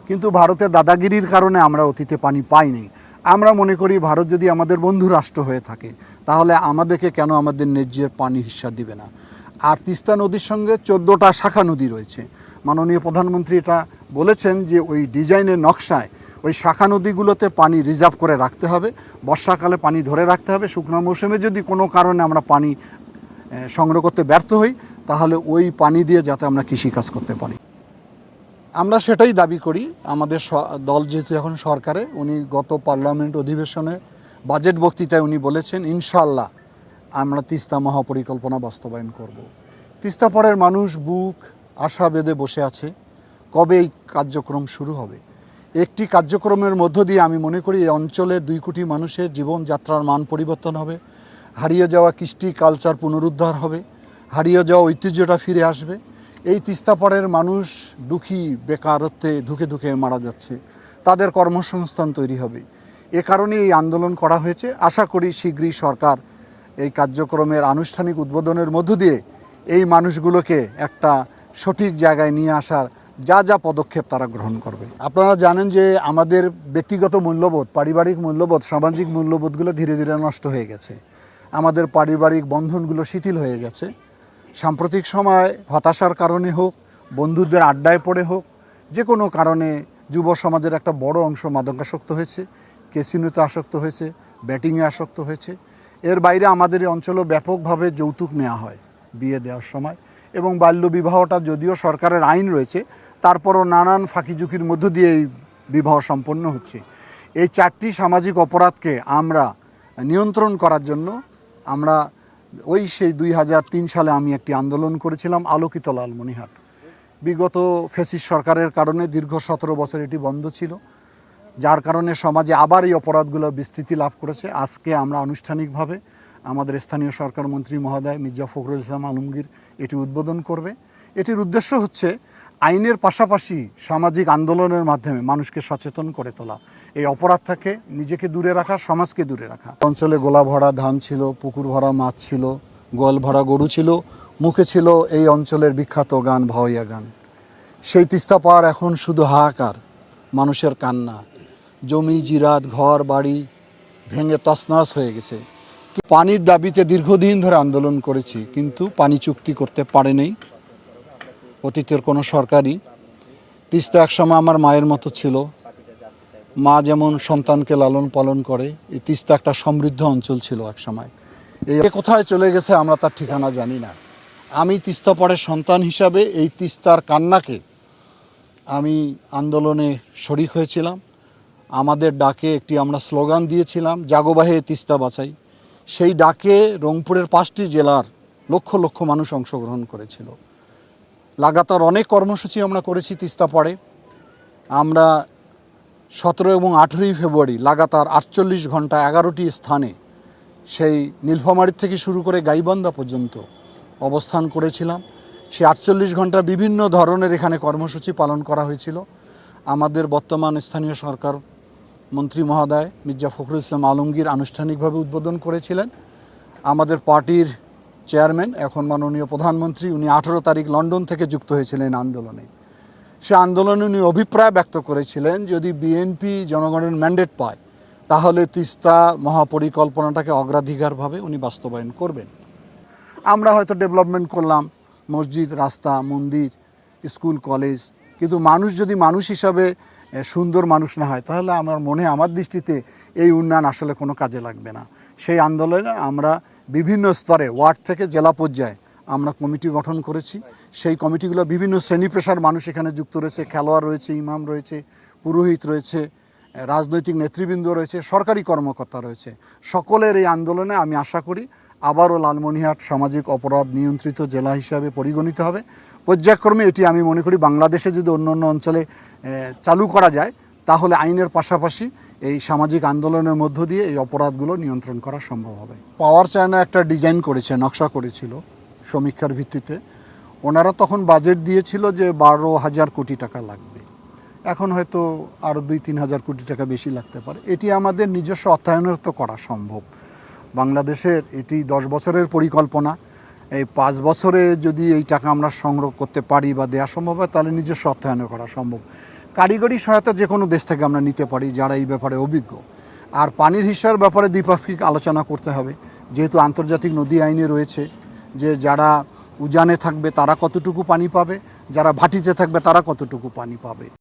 কিন্তু ভারতের দাদাগিরির কারণে আমরা অতীতে পানি পাইনি। আমরা মনে করি ভারত যদি আমাদের বন্ধু রাষ্ট্র হয়ে থাকে তাহলে আমাদেরকে কেন আমাদের ন্যায্যের পানি হিস্সা দিবে না। আর তিস্তা নদীর সঙ্গে 14টা শাখা নদী রয়েছে। মাননীয় প্রধানমন্ত্রী এটা বলেছেন যে ওই ডিজাইনের নকশায় ওই শাখা নদীগুলোতে পানি রিজার্ভ করে রাখতে হবে, বর্ষাকালে পানি ধরে রাখতে হবে, শুকনো মৌসুমে যদি কোনো কারণে আমরা পানি সংগ্রহ করতে ব্যর্থ হই তাহলে ওই পানি দিয়ে যাতে আমরা কৃষিকাজ করতে পারি। আমরা সেটাই দাবি করি। আমাদের দল যেহেতু এখন সরকারে, উনি গত পার্লামেন্ট অধিবেশনে বাজেট বক্তৃতায় উনি বলেছেন ইনশাআল্লাহ আমরা তিস্তা মহাপরিকল্পনা বাস্তবায়ন করব। তিস্তা পাড়ের মানুষ বুক আশা বেঁধে বসে আছে কবে এই কার্যক্রম শুরু হবে। একটি কার্যক্রমের মধ্য দিয়ে আমি মনে করি এই অঞ্চলের 2 কোটি মানুষের জীবনযাত্রার মান পরিবর্তন হবে, হারিয়ে যাওয়া কৃষ্টি কালচার পুনরুদ্ধার হবে, হারিয়ে যাওয়া ঐতিহ্যটা ফিরে আসবে। এই তিস্তা পাড়ের মানুষ দুঃখী, বেকারত্বে ধুকে ধুকে মারা যাচ্ছে, তাদের কর্মসংস্থান তৈরি হবে। এ কারণে এই আন্দোলন করা হয়েছে। আশা করি শীঘ্রই সরকার এই কার্যক্রমের আনুষ্ঠানিক উদ্বোধনের মধ্য দিয়ে এই মানুষগুলোকে একটা সঠিক জায়গায় নিয়ে আসার যা যা পদক্ষেপ তারা গ্রহণ করবে। আপনারা জানেন যে আমাদের ব্যক্তিগত মূল্যবোধ, পারিবারিক মূল্যবোধ, সামাজিক মূল্যবোধগুলো ধীরে ধীরে নষ্ট হয়ে গেছে। আমাদের পারিবারিক বন্ধনগুলো শিথিল হয়ে গেছে। সাম্প্রতিক সময় হতাশার কারণে হোক, বন্ধুদের আড্ডায় পড়ে হোক, যে কোনো কারণে যুব সমাজের একটা বড় অংশ মাদকাসক্ত হয়েছে, ক্যাসিনোতে আসক্ত হয়েছে, ব্যাটিংয়ে আসক্ত হয়েছে। এর বাইরে আমাদের এই অঞ্চলেও ব্যাপকভাবে যৌতুক নেওয়া হয় বিয়ে দেওয়ার সময়, এবং বাল্যবিবাহটা যদিও সরকারের আইন রয়েছে তারপরও নানান ফাঁকিঝুঁকির মধ্য দিয়ে এই বিবাহ সম্পন্ন হচ্ছে। এই 4টি সামাজিক অপরাধকে আমরা নিয়ন্ত্রণ করার জন্য আমরা সেই 2003 সালে আমি একটি আন্দোলন করেছিলাম, আলোকিত লালমনিরহাট। বিগত ফ্যাসিস্ট সরকারের কারণে দীর্ঘ 17 বছর এটি বন্ধ ছিল, যার কারণে সমাজে আবার এই অপরাধগুলো বিস্তৃতি লাভ করেছে। আজকে আমরা আনুষ্ঠানিকভাবে আমাদের স্থানীয় সরকার মন্ত্রী মহোদয় মির্জা ফখরুল ইসলাম আলমগীর এটি উদ্বোধন করবে। এটির উদ্দেশ্য হচ্ছে আইনের পাশাপাশি সামাজিক আন্দোলনের মাধ্যমে মানুষকে সচেতন করে তোলা, এই অপরাধ থেকে নিজেকে দূরে রাখা, সমাজকে দূরে রাখা। অঞ্চলে গোলা ভরা ধান ছিল, পুকুর ভরা মাছ ছিল, গোয়াল ভরা গরু ছিল, মুখে ছিল এই অঞ্চলের বিখ্যাত গান ভাওয়াইয়া গান। সেই তিস্তা পার এখন শুধু হাহাকার, মানুষের কান্না। জমি জিরাত ঘর বাড়ি ভেঙে তছনছ হয়ে গেছে। পানির দাবিতে দীর্ঘদিন ধরে আন্দোলন করেছি, কিন্তু পানি চুক্তি করতে পারেনি অতীতের কোনো সরকারই। তিস্তা একসময় আমার মায়ের মতো ছিল। মা যেমন সন্তানকে লালন পালন করে, এই তিস্তা একটা সমৃদ্ধ অঞ্চল ছিল একসময়। এই কোথায় চলে গেছে আমরা তার ঠিকানা জানি না। আমি তিস্তা পাড়ের সন্তান হিসাবে এই তিস্তার কান্নাকে আমি আন্দোলনে শরিক হয়েছিলাম। আমাদের ডাকে একটি আমরা স্লোগান দিয়েছিলাম, জাগোবাহে তিস্তা বাঁচাই। সেই ডাকে রংপুরের 5টি জেলার লক্ষ লক্ষ মানুষ অংশগ্রহণ করেছিল। লাগাতার অনেক কর্মসূচি আমরা করেছি তিস্তা পাড়ে। আমরা 17 এবং 18 ফেব্রুয়ারি লাগাতার 48 ঘন্টা 11টি স্থানে, সেই নীলফামারীর থেকে শুরু করে গাইবান্ধা পর্যন্ত অবস্থান করেছিলাম। সেই 48 ঘন্টা বিভিন্ন ধরনের এখানে কর্মসূচি পালন করা হয়েছিল। আমাদের বর্তমান স্থানীয় সরকার মন্ত্রী মহোদয় মির্জা ফখরুল ইসলাম আলমগীর আনুষ্ঠানিকভাবে উদ্বোধন করেছিলেন। আমাদের পার্টির চেয়ারম্যান, এখন মাননীয় প্রধানমন্ত্রী, উনি 18 তারিখ লন্ডন থেকে যুক্ত হয়েছিলেন আন্দোলনে। সে আন্দোলনে উনি অভিপ্রায় ব্যক্ত করেছিলেন যদি বিএনপি জনগণের ম্যান্ডেট পায় তাহলে তিস্তা মহাপরিকল্পনাটাকে অগ্রাধিকারভাবে উনি বাস্তবায়ন করবেন। আমরা হয়তো ডেভেলপমেন্ট করলাম, মসজিদ, রাস্তা, মন্দির, স্কুল, কলেজ, কিন্তু মানুষ যদি মানুষ হিসাবে সুন্দর মানুষ না হয় তাহলে আমার দৃষ্টিতে এই উন্নয়ন আসলে কোনো কাজে লাগবে না। সেই আন্দোলনে আমরা বিভিন্ন স্তরে, ওয়ার্ড থেকে জেলা পর্যায়ে আমরা কমিটি গঠন করেছি। সেই কমিটিগুলো বিভিন্ন শ্রেণী পেশার মানুষ এখানে যুক্ত রয়েছে, খেলোয়াড় রয়েছে, ইমাম রয়েছে, পুরোহিত রয়েছে, রাজনৈতিক নেতৃবৃন্দ রয়েছে, সরকারি কর্মকর্তা রয়েছে। সকলের এই আন্দোলনে আমি আশা করি আবারও লালমনিরহাট সামাজিক অপরাধ নিয়ন্ত্রিত জেলা হিসাবে পরিগণিত হবে। পর্যায়ক্রমে এটি আমি মনে করি বাংলাদেশে যদি অন্য অন্য অঞ্চলে চালু করা যায় তাহলে আইনের পাশাপাশি এই সামাজিক আন্দোলনের মধ্য দিয়ে এই অপরাধগুলো নিয়ন্ত্রণ করা সম্ভব হবে। পাওয়ার চায়না একটা ডিজাইন করেছে, নকশা করেছিল সমীক্ষার ভিত্তিতে। ওনারা তখন বাজেট দিয়েছিল যে 12,000 কোটি টাকা লাগবে। এখন হয়তো আরও 2-3 হাজার কোটি টাকা বেশি লাগতে পারে। এটি আমাদের নিজস্ব অর্থায়নের তো করা সম্ভব। বাংলাদেশের এটি 10 বছরের পরিকল্পনা। এই 5 বছরে যদি এই টাকা আমরা সংগ্রহ করতে পারি বা দেওয়া সম্ভব হয় তাহলে নিজস্ব অর্থায়নে করা সম্ভব। কারিগরি সহায়তা যে কোনো দেশ থেকে আমরা নিতে পারি যারা এই ব্যাপারে অভিজ্ঞ। আর পানির হিস্যার ব্যাপারে দ্বিপাক্ষিক আলোচনা করতে হবে, যেহেতু আন্তর্জাতিক নদী আইনে রয়েছে যে যারা উজানে থাকবে তারা কতটুকু পানি পাবে, যারা ভাটিতে থাকবে তারা কতটুকু পানি পাবে।